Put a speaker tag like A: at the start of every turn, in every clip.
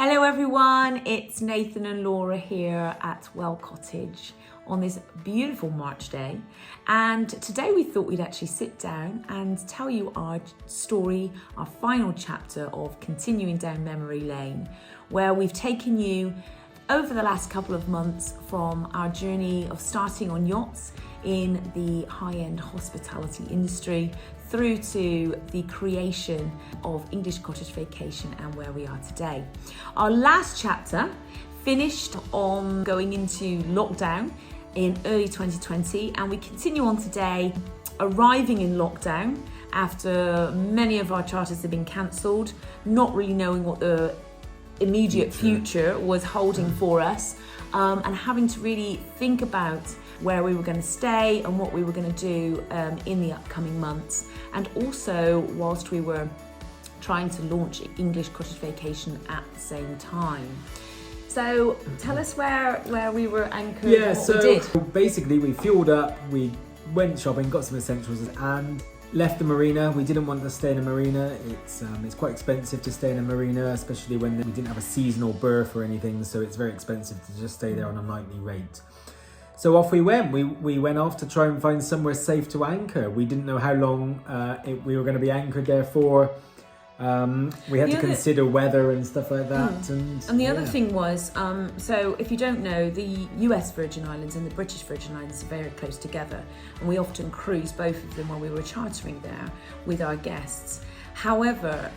A: Hello everyone, it's Nathan and Laura here at Well Cottage on this beautiful March day, and today we thought we'd actually sit down and tell you our story, our final chapter of continuing down memory lane, where we've taken you over the last couple of months from our journey of starting on yachts in the high-end hospitality industry through to the creation of English Cottage Vacation and where we are today. Our last chapter finished on going into lockdown in early 2020, and we continue on today, arriving in lockdown after many of our charters have been cancelled, not really knowing what the immediate future was holding for us, and having to really think about where we were going to stay and what we were going to do in the upcoming months, and also whilst we were trying to launch English Cottage Vacation at the same time. So tell us where we were anchored.
B: Yeah,
A: what we did.
B: Basically we fueled up, we went shopping, got some essentials and left the marina. We didn't want to stay in a marina. It's quite expensive to stay in a marina, especially when we didn't have a seasonal berth or anything, so it's very expensive to just stay there on a nightly rate. So off we went. We went off to try and find somewhere safe to anchor. We didn't know how long we were going to be anchored there for. We had to consider weather and stuff like that.
A: And the other thing was, so if you don't know, the US Virgin Islands and the British Virgin Islands are very close together, and we often cruise both of them when we were chartering there with our guests. However,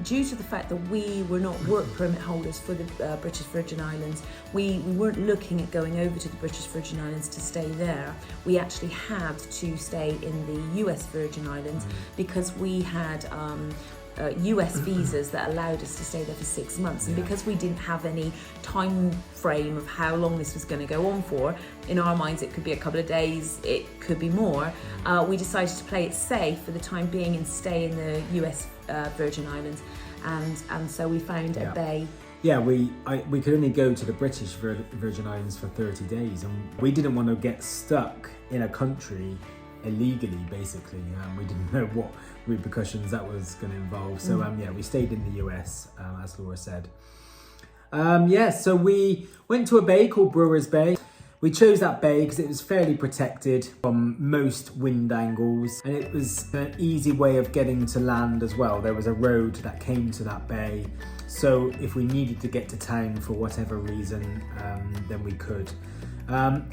A: due to the fact that we were not work permit holders for the British Virgin Islands, we weren't looking at going over to the British Virgin Islands to stay there. We actually had to stay in the US Virgin Islands because we had US visas that allowed us to stay there for 6 months, and because we didn't have any time frame of how long this was going to go on for, in our minds it could be a couple of days, it could be more, we decided to play it safe for the time being and stay in the US Virgin Islands, and so we found a bay.
B: Yeah, we could only go to the British Virgin Islands for 30 days, and we didn't want to get stuck in a country illegally, basically. We didn't know what repercussions that was going to involve, so we stayed in the US, as Laura said. So we went to a bay called Brewers Bay. We chose that bay because it was fairly protected from most wind angles, and it was an easy way of getting to land as well. There was a road that came to that bay, so if we needed to get to town for whatever reason, then we could.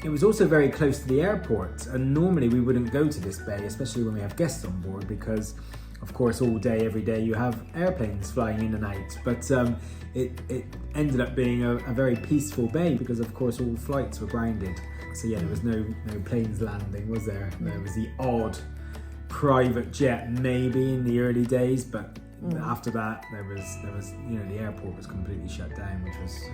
B: It was also very close to the airport, and normally we wouldn't go to this bay, especially when we have guests on board, because of course all day, every day you have airplanes flying in and out. But it ended up being a very peaceful bay because of course all flights were grounded. So yeah, there was no planes landing, was there? There was the odd private jet maybe in the early days, but after that there was the airport was completely shut down, which was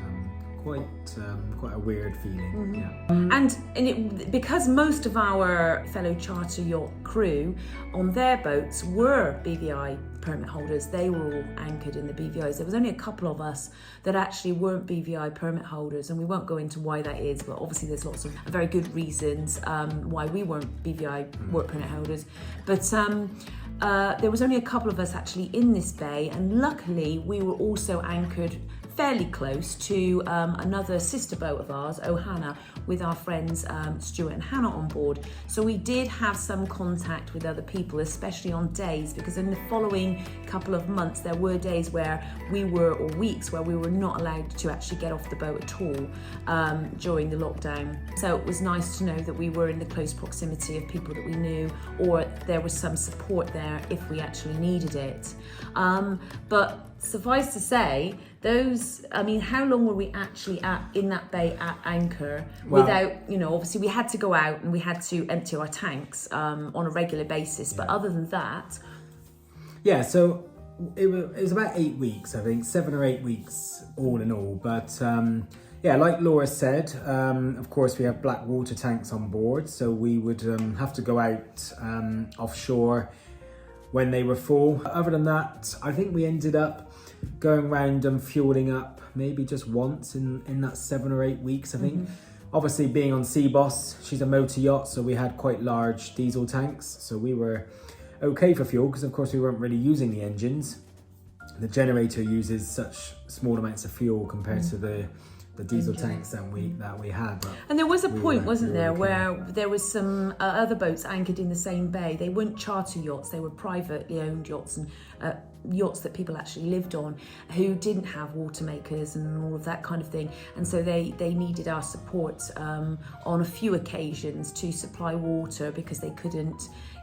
B: quite a weird feeling.
A: And because most of our fellow charter yacht crew on their boats were BVI permit holders, they were all anchored in the BVIs. There was only a couple of us that actually weren't BVI permit holders, and we won't go into why that is, but obviously there's lots of very good reasons why we weren't BVI work permit holders. But there was only a couple of us actually in this bay, and luckily we were also anchored fairly close to another sister boat of ours, Ohana, with our friends Stuart and Hannah on board. So we did have some contact with other people, especially on days, because in the following couple of months there were days where or weeks where we were not allowed to actually get off the boat at all during the lockdown. So it was nice to know that we were in the close proximity of people that we knew, or there was some support there if we actually needed it. But suffice to say, how long were we actually in that bay at anchor without, obviously we had to go out and we had to empty our tanks on a regular basis, but other than that. Yeah,
B: so it was about 8 weeks, I think, 7 or 8 weeks all in all. But like Laura said, of course we have black water tanks on board, so we would have to go out offshore when they were full. Other than that, I think we ended up going around and fueling up maybe just once in that 7 or 8 weeks, I think. Obviously being on Seaboss, she's a motor yacht, so we had quite large diesel tanks, so we were okay for fuel because of course we weren't really using the engines. the generator uses such small amounts of fuel compared to the diesel tanks that we had. But
A: and there was a point, wasn't there, where there was some other boats anchored in the same bay. They weren't charter yachts, they were privately owned yachts, and yachts that people actually lived on, who didn't have water makers and all of that kind of thing. And so they needed our support on a few occasions to supply water, because they couldn't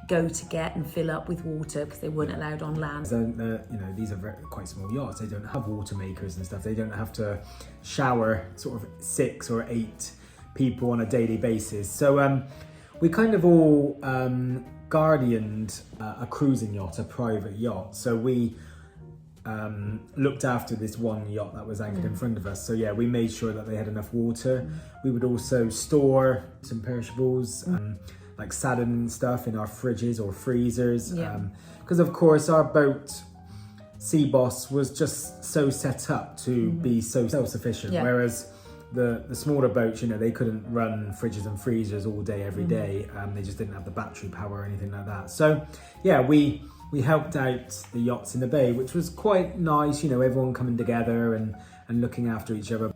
A: go to get and fill up with water because they weren't allowed on land.
B: These are quite small yachts. They don't have water makers and stuff. They don't have to shower sort of 6 or 8 people on a daily basis. So we kind of all guardianed a cruising yacht, a private yacht. So we looked after this one yacht that was anchored in front of us. So yeah, we made sure that they had enough water. We would also store some perishables, like salad and stuff, in our fridges or freezers, because of course our boat, Sea Boss, was just so set up to be so self-sufficient, whereas the smaller boats, they couldn't run fridges and freezers all day every day. They just didn't have the battery power or anything like that. So yeah, we helped out the yachts in the bay, which was quite nice, everyone coming together and looking after each other.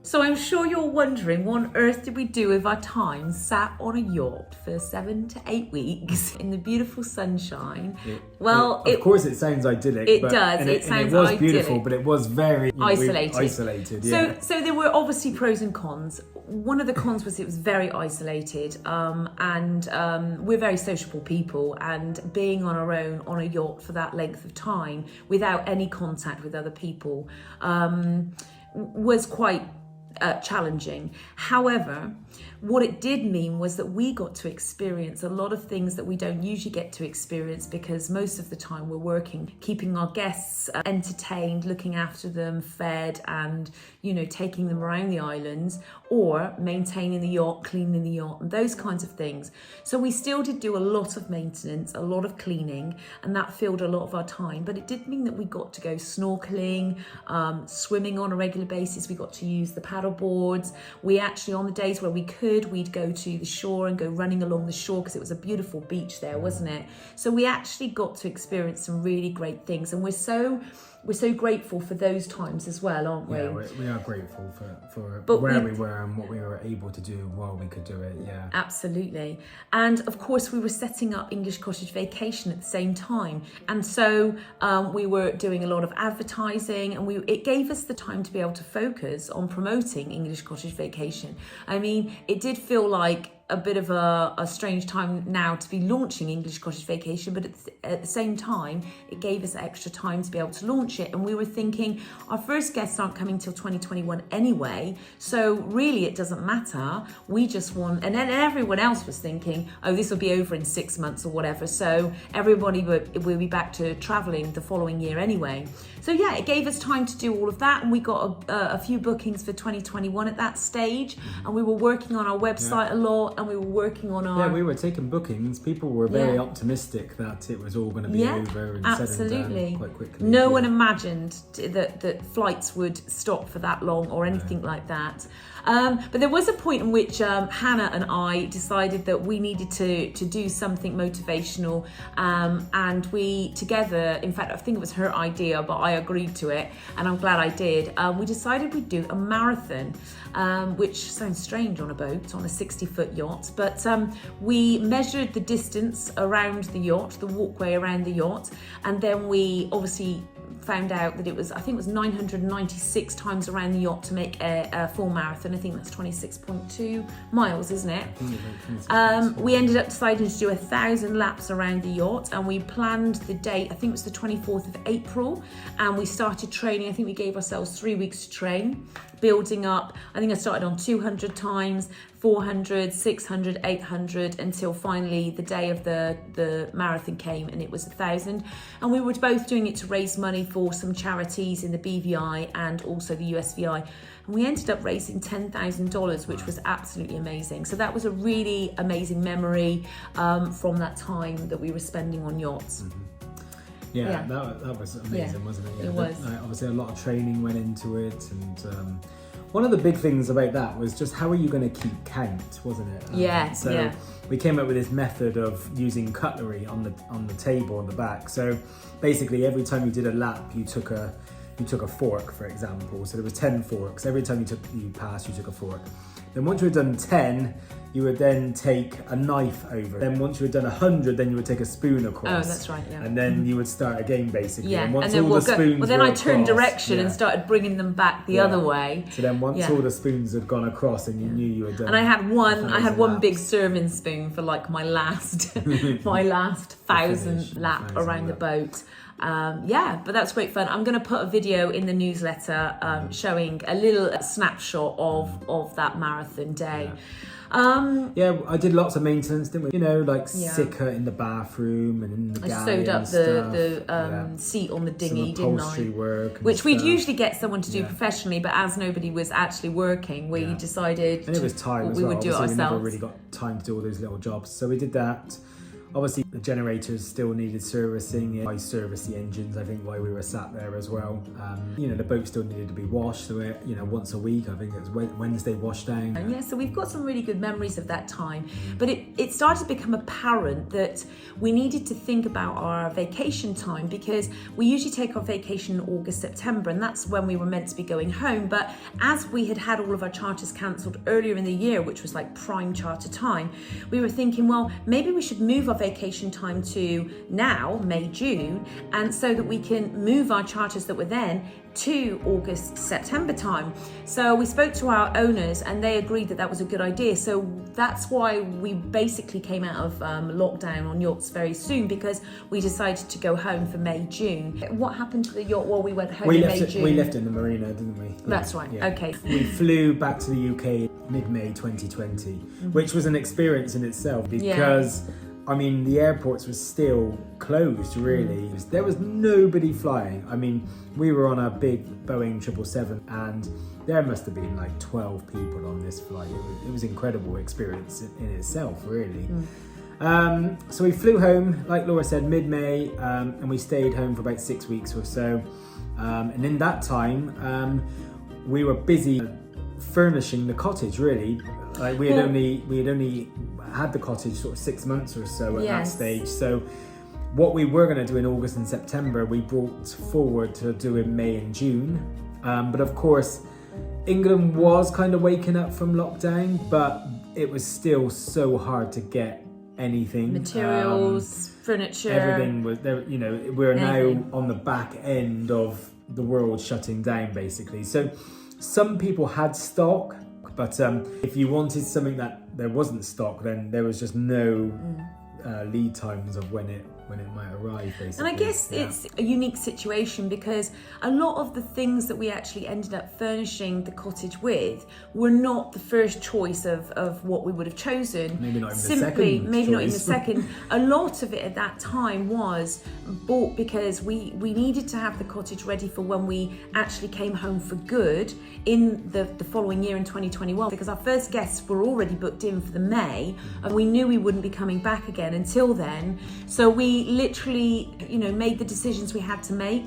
A: So I'm sure you're wondering, what on earth did we do with our time sat on a yacht for 7 to 8 weeks in the beautiful sunshine?
B: Of course it sounds idyllic.
A: It does. It sounds
B: was
A: idyllic.
B: Beautiful, but it was very
A: isolated.
B: Yeah.
A: So there were obviously pros and cons. One of the cons was it was very isolated, and we're very sociable people, and being on our own on a yacht for that length of time without any contact with other people was quite challenging. However, what it did mean was that we got to experience a lot of things that we don't usually get to experience, because most of the time we're working, keeping our guests entertained, looking after them, fed, and taking them around the islands, or maintaining the yacht, cleaning the yacht, and those kinds of things. So we still did do a lot of maintenance, a lot of cleaning, and that filled a lot of our time. But it did mean that we got to go snorkeling, swimming on a regular basis. We got to use the paddle boards. We actually, on the days where we could, we'd go to the shore and go running along the shore, because it was a beautiful beach there, wasn't it? So we actually got to experience some really great things, and we're so grateful for those times as well, aren't we?
B: Yeah, we are grateful for where we were and what we were able to do while we could do it, yeah.
A: Absolutely. And of course we were setting up English Cottage Vacation at the same time. And so we were doing a lot of advertising, and it gave us the time to be able to focus on promoting English Cottage Vacation. I mean, it did feel like a bit of a strange time now to be launching English Cottage Vacation, but at the same time it gave us extra time to be able to launch it. And we were thinking, our first guests aren't coming till 2021 anyway, so really it doesn't matter, we just want. And then everyone else was thinking, oh, this will be over in 6 months or whatever, so everybody will be back to traveling the following year anyway. So yeah, it gave us time to do all of that, and we got a few bookings for 2021 at that stage, and we were working on our website a lot, and we were working on our...
B: Yeah, we were taking bookings. People were very optimistic that it was all going to be over and said and done quite quickly.
A: No one imagined that flights would stop for that long or anything like that. But there was a point in which Hannah and I decided that we needed to do something motivational, and we together, in fact I think it was her idea, but I agreed to it, and I'm glad I did. We decided we'd do a marathon, which sounds strange on a boat, on a 60-foot yacht, but we measured the distance around the yacht, the walkway around the yacht, and then we obviously found out that I think it was 996 times around the yacht to make a full marathon. I think that's 26.2 miles, isn't it? We ended up deciding to do 1,000 laps around the yacht, and we planned the date, I think it was the 24th of April, and we started training. I think we gave ourselves 3 weeks to train, building up. I think I started on 200 times, 400, 600, 800, until finally the day of the marathon came, and it was 1,000. And we were both doing it to raise money for some charities in the BVI and also the USVI. And we ended up raising $10,000, which was absolutely amazing. So that was a really amazing memory from that time that we were spending on yachts.
B: Mm-hmm. Yeah, that was amazing, wasn't it? Yeah,
A: it was.
B: Obviously a lot of training went into it, and one of the big things about that was just how are you going to keep count, wasn't it? So we came up with this method of using cutlery on the table on the back. So basically, every time you did a lap, you took a fork, for example. So there was 10 forks. Every time you passed, you took a fork. Then once you had done 10, you would then take a knife over. Then once you had done 100, then you would take a spoon across.
A: Oh, that's right, yeah.
B: And then you would start again, basically.
A: Yeah,
B: and once
A: then
B: all the spoons
A: well, then
B: were
A: I turned
B: across,
A: direction and started bringing them back the other way.
B: So then once all the spoons had gone across and you knew you had done.
A: And I had one
B: laps.
A: big serving spoon for like my last 1,000 lap around the boat. But that's great fun. I'm going to put a video in the newsletter showing a little snapshot of that marathon day.
B: I did lots of maintenance, didn't we? You know, like Sika in the bathroom and in the galley.
A: I sewed up the seat on the dinghy, didn't I?
B: Work
A: which we'd usually get someone to do professionally, but as nobody was actually working, we decided
B: and it was time as
A: we
B: well.
A: would do it
B: Obviously,
A: ourselves.
B: we never really got time to do all those little jobs, so we did that. Obviously, the generators still needed servicing. I serviced the engines, I think, while we were sat there as well. The boat still needed to be washed. So, once a week, I think it was Wednesday wash down.
A: And so we've got some really good memories of that time. But it started to become apparent that we needed to think about our vacation time, because we usually take our vacation in August, September, and that's when we were meant to be going home. But as we had all of our charters cancelled earlier in the year, which was like prime charter time, we were thinking, well, maybe we should move our vacation time to now, May, June, and so that we can move our charters that were then to August, September time. So we spoke to our owners and they agreed that that was a good idea. So that's why we basically came out of lockdown on yachts very soon, because we decided to go home for May, June. What happened to the yacht while we went home in May, June?
B: We left in the marina, didn't we?
A: That's right, okay.
B: We flew back to the UK mid-May 2020, which was an experience in itself, because I mean, the airports were still closed, really. There was nobody flying. I mean, we were on a big Boeing 777 and there must have been like 12 people on this flight. It was an incredible experience in itself, really. So we flew home, like Laura said, mid-May, and we stayed home for about 6 weeks or so. And in that time, we were busy furnishing the cottage, really. Like we had only had the cottage sort of 6 months or so at that stage. So what we were going to do in August and September, we brought forward to do in May and June. But of course, England was kind of waking up from lockdown, but it was still so hard to get anything.
A: Materials, furniture.
B: Everything was there. We're now on the back end of the world shutting down, basically. So some people had stock, but if you wanted something that there wasn't stock, then there was just no lead times of when it might arrive, basically.
A: And I guess it's a unique situation, because a lot of the things that we actually ended up furnishing the cottage with were not the first choice of what we would have chosen.
B: Maybe not even
A: the second. A lot of it at that time was bought because we needed to have the cottage ready for when we actually came home for good in the following year in 2021, because our first guests were already booked in for the May and we knew we wouldn't be coming back again until then. So we literally, made the decisions we had to make.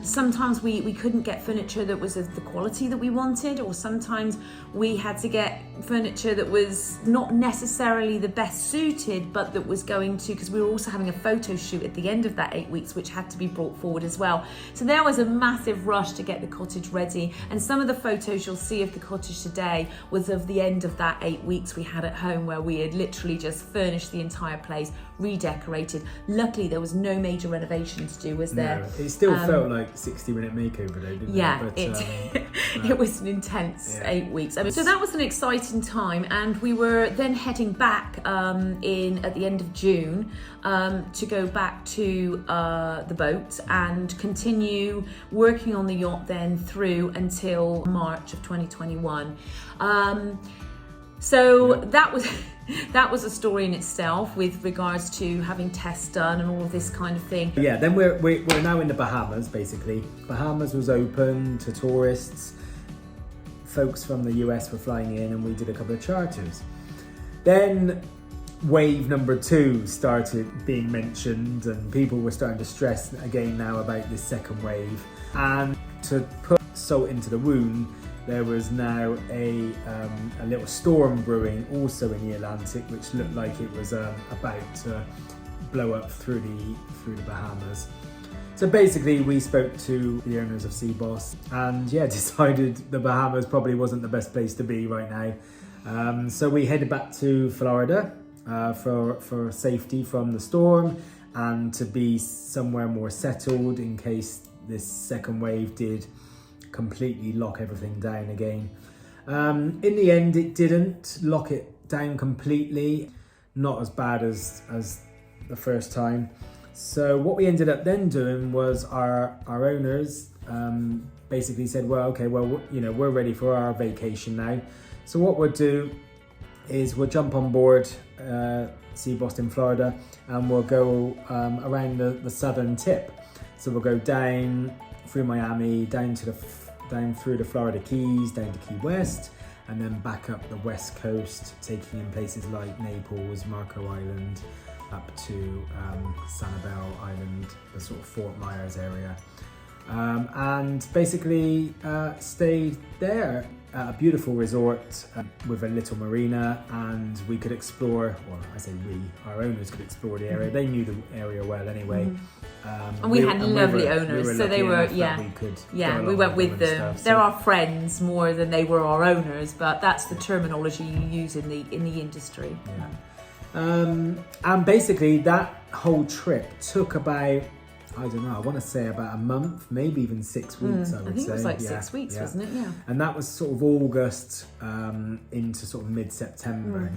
A: Sometimes we couldn't get furniture that was of the quality that we wanted, or sometimes we had to get furniture that was not necessarily the best suited, but that was going to, because we were also having a photo shoot at the end of that 8 weeks, which had to be brought forward as well. So there was a massive rush to get the cottage ready, and some of the photos you'll see of the cottage today was of the end of that 8 weeks we had at home, where we had literally just furnished the entire place, redecorated. Luckily there was no major renovation to do, was there?
B: No, it still felt like 60-minute makeover though, didn't it? But,
A: it was an intense 8 weeks. So that was an exciting time, and we were then heading back at the end of June to go back to the boat and continue working on the yacht then through until March of 2021. That was a story in itself with regards to having tests done and all of this kind of thing.
B: Yeah, then we're now in the Bahamas, basically. Bahamas was open to tourists. Folks from the US were flying in and we did a couple of charters. Then wave number 2 started being mentioned and people were starting to stress again now about this second wave. And to put salt into the wound, there was now a little storm brewing also in the Atlantic, which looked like it was about to blow up through the Bahamas. So basically we spoke to the owners of Seaboss and decided the Bahamas probably wasn't the best place to be right now. So we headed back to Florida for safety from the storm and to be somewhere more settled in case this second wave did completely lock everything down again. In the end, it didn't lock it down completely, not as bad as the first time. So what we ended up then doing was our owners basically said, well, okay, well, we're ready for our vacation now. So what we'll do is we'll jump on board Seaboss in Florida and we'll go around the southern tip. So we'll go down through Miami, down through the Florida Keys, down to Key West, and then back up the west coast, taking in places like Naples, Marco Island, up to Sanibel Island, the sort of Fort Myers area. And basically stayed there at a beautiful resort with a little marina, and we could explore, or I say we, our owners could explore the area. They knew the area well anyway.
A: And we had lovely owners, so they were, we went with them. They're our friends more than they were our owners, but that's the terminology you use in the industry.
B: And basically that whole trip took about, I don't know, I want to say about a month, maybe even 6 weeks, I would say.
A: I think it was like 6 weeks, wasn't it? Yeah.
B: And that was sort of August into sort of mid-September,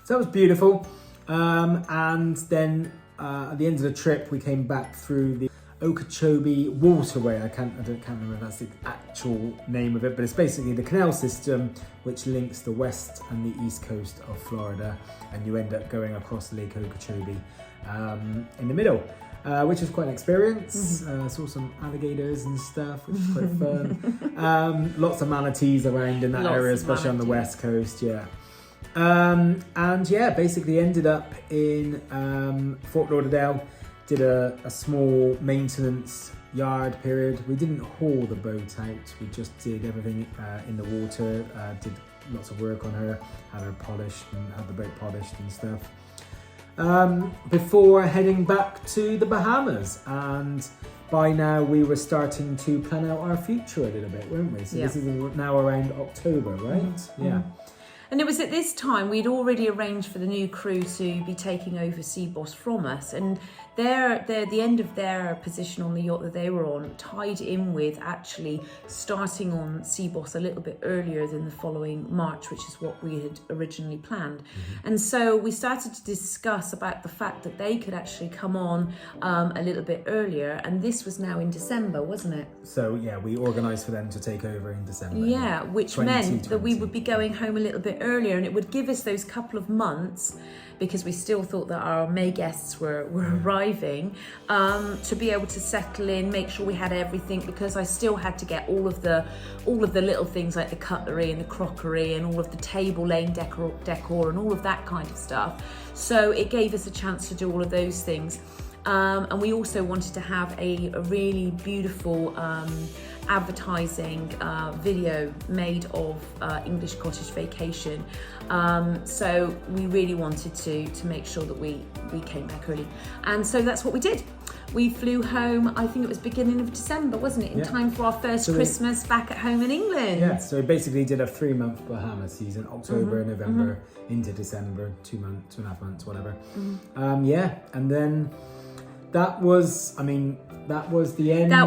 B: So that was beautiful. And then at the end of the trip, we came back through the Okeechobee Waterway. I can't remember if that's the actual name of it, but it's basically the canal system which links the west and the east coast of Florida, and you end up going across Lake Okeechobee in the middle. Which was quite an experience. Saw some alligators and stuff, which was quite fun. Lots of manatees around in that area, especially on the west coast, And basically ended up in Fort Lauderdale, did a small maintenance yard period. We didn't haul the boat out, we just did everything in the water, did lots of work on her, had her polished and had the boat polished and stuff. Before heading back to the Bahamas, and by now we were starting to plan out our future a little bit, weren't we? So this is now around October, right?
A: And it was at this time we'd already arranged for the new crew to be taking over Seaboss from us, and the end of their position on the yacht that they were on tied in with actually starting on Seaboss a little bit earlier than the following March, which is what we had originally planned. And so we started to discuss about the fact that they could actually come on a little bit earlier, and this was now in December, wasn't it?
B: So we organised for them to take over in December.
A: Which meant that we would be going home a little bit earlier, and it would give us those couple of months, because we still thought that our May guests were arriving, to be able to settle in, make sure we had everything, because I still had to get all of the little things like the cutlery and the crockery and all of the table laying decor and all of that kind of stuff. So it gave us a chance to do all of those things. And we also wanted to have a really beautiful advertising video made of English Cottage Vacation. So we really wanted to make sure that we came back early. And so that's what we did. We flew home, I think it was beginning of December, wasn't it? In time for our first Christmas back at home in England.
B: Yeah, so we basically did a 3-month Bahamas season, October, November, into December, 2.5 months, whatever. And then that was the end. That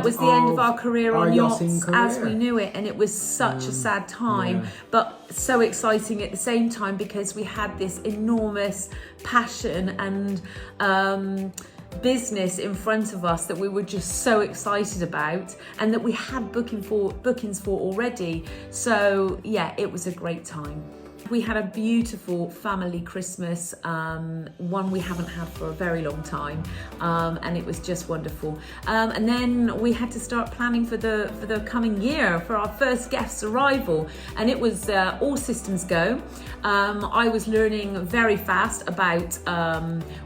B: was the end of our career on yachts
A: as we knew it, and it was such a sad time, but so exciting at the same time, because we had this enormous passion and business in front of us that we were just so excited about, and that we had bookings for already. So it was a great time. We had a beautiful family Christmas, one we haven't had for a very long time, and it was just wonderful. And then we had to start planning for the coming year, for our first guest's arrival, and it was all systems go. I was learning very fast about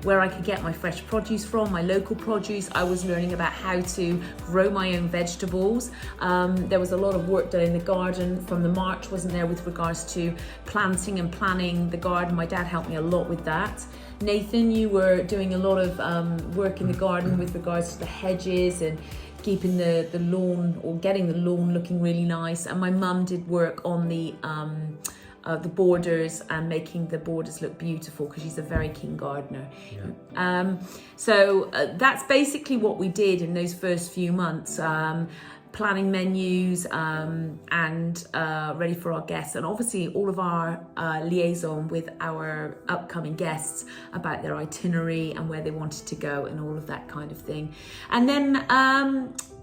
A: where I could get my fresh produce from, my local produce. I was learning about how to grow my own vegetables. There was a lot of work done in the garden from the March, wasn't there, with regards to planting and planning the garden. My dad helped me a lot with that. Nathan, you were doing a lot of work in the garden with regards to the hedges and keeping the lawn, or getting the lawn looking really nice. And my mum did work on the borders and making the borders look beautiful, because she's a very keen gardener. So that's basically what we did in those first few months. Planning menus and ready for our guests, and obviously all of our liaison with our upcoming guests about their itinerary and where they wanted to go and all of that kind of thing. And then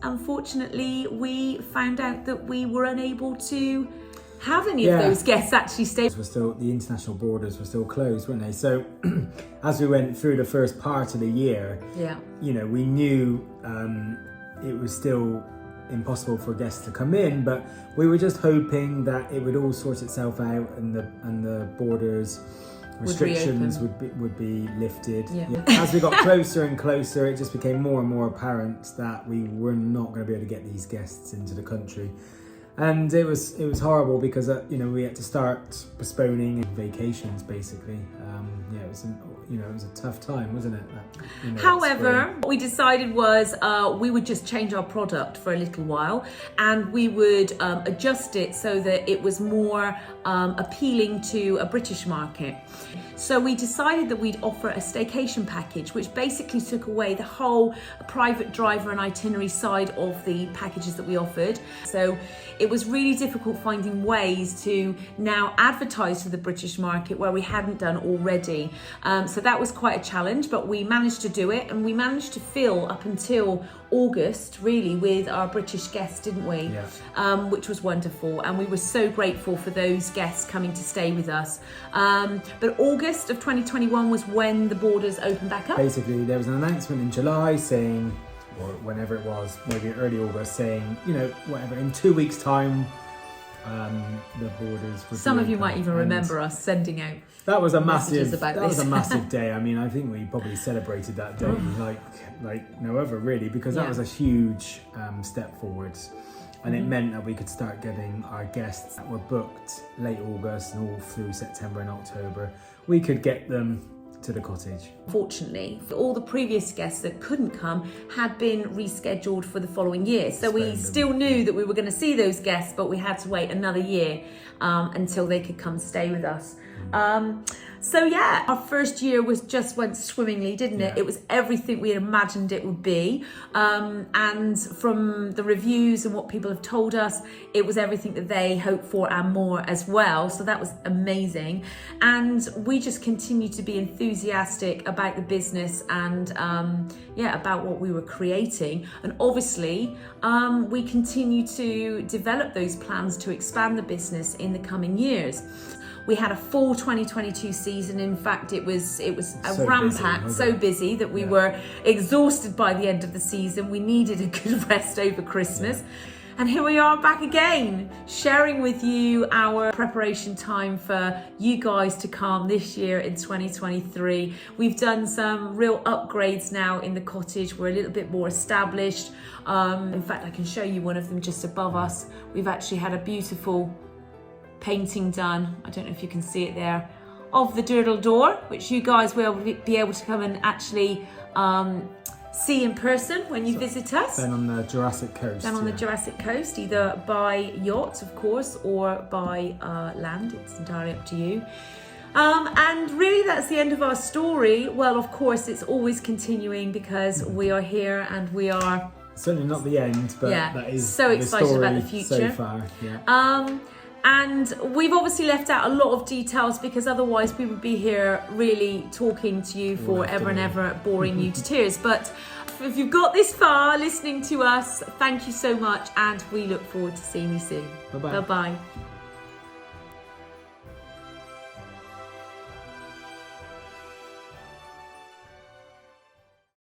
A: unfortunately we found out that we were unable to have any of those guests actually stay.
B: The international borders were still closed, weren't they? So as we went through the first part of the year, you know, we knew it was still impossible for guests to come in, but we were just hoping that it would all sort itself out and the borders restrictions would be lifted. As we got closer and closer, it just became more and more apparent that we were not going to be able to get these guests into the country. And it was horrible, because you know, we had to start postponing vacations basically. It was a tough time, wasn't it?
A: However, what we decided was we would just change our product for a little while, and we would adjust it so that it was more appealing to a British market. So we decided that we'd offer a staycation package, which basically took away the whole private driver and itinerary side of the packages that we offered. So it was really difficult finding ways to now advertise to the British market where we hadn't done already. So that was quite a challenge, but we managed to do it, and we managed to fill up until August really with our British guests, didn't we? Which was wonderful, and we were so grateful for those guests coming to stay with us. But August of 2021 was when the borders opened back up.
B: Basically, there was an announcement in July saying, or whenever it was, maybe early August, saying, you know, whatever, in 2 weeks' time, the borders would
A: Some
B: be
A: of you
B: open.
A: might even remember us sending out
B: that was a
A: messages
B: massive.
A: about
B: That was
A: this.
B: a massive day. I mean, I think we probably celebrated that day like no other really, because that was a huge step forwards, and it meant that we could start getting our guests that were booked late August and all through September and October. We could get them to the cottage.
A: Fortunately, all the previous guests that couldn't come had been rescheduled for the following year. So we still knew that we were going to see those guests, but we had to wait another year until they could come stay with us. So yeah, our first year went swimmingly, didn't it? It was everything we had imagined it would be. And from the reviews and what people have told us, it was everything that they hoped for and more as well. So that was amazing. And we just continued to be enthusiastic about the business and about what we were creating. And obviously, we continue to develop those plans to expand the business in the coming years. We had a full 2022 season. In fact, it was a rampack, so busy that we were exhausted by the end of the season. We needed a good rest over Christmas. And here we are back again, sharing with you our preparation time for you guys to come this year in 2023. We've done some real upgrades now in the cottage. We're a little bit more established. In fact, I can show you one of them just above us. We've actually had a beautiful painting done, I don't know if you can see it there, of the Durdle Door, which you guys will be able to come and actually see in person when you visit us.
B: Then on the Jurassic Coast.
A: The Jurassic Coast, either by yacht, of course, or by land. It's entirely up to you. And really that's the end of our story. Well, of course, it's always continuing because we are here and we are...
B: Certainly not the end, but that is
A: so excited about the future.
B: So far,
A: and we've obviously left out a lot of details because otherwise we would be here really talking to you forever and ever, boring you to tears. But if you've got this far listening to us, thank you so much, and we look forward to seeing you soon.
B: Bye-bye.
A: Bye-bye.